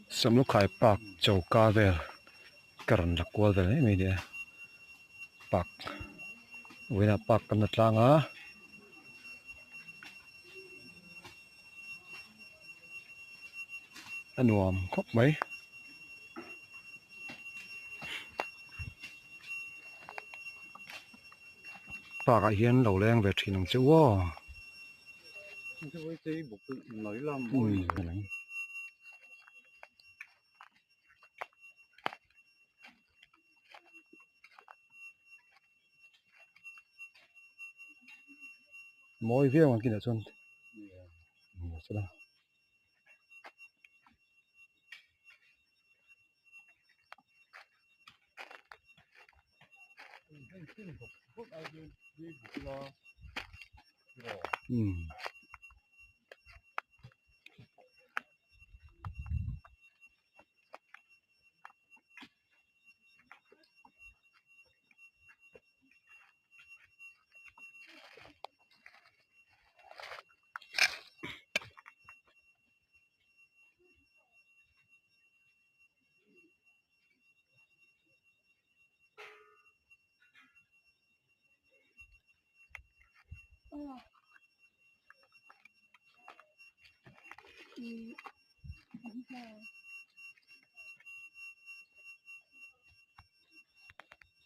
Some look like park châu ca về karan là qua về đấy mấy đứa park với là park cần đặt lang á anh nuông khóc mấy park ở hiền lâu lên về thì nông châu quá mỗi việc mà kia là xuân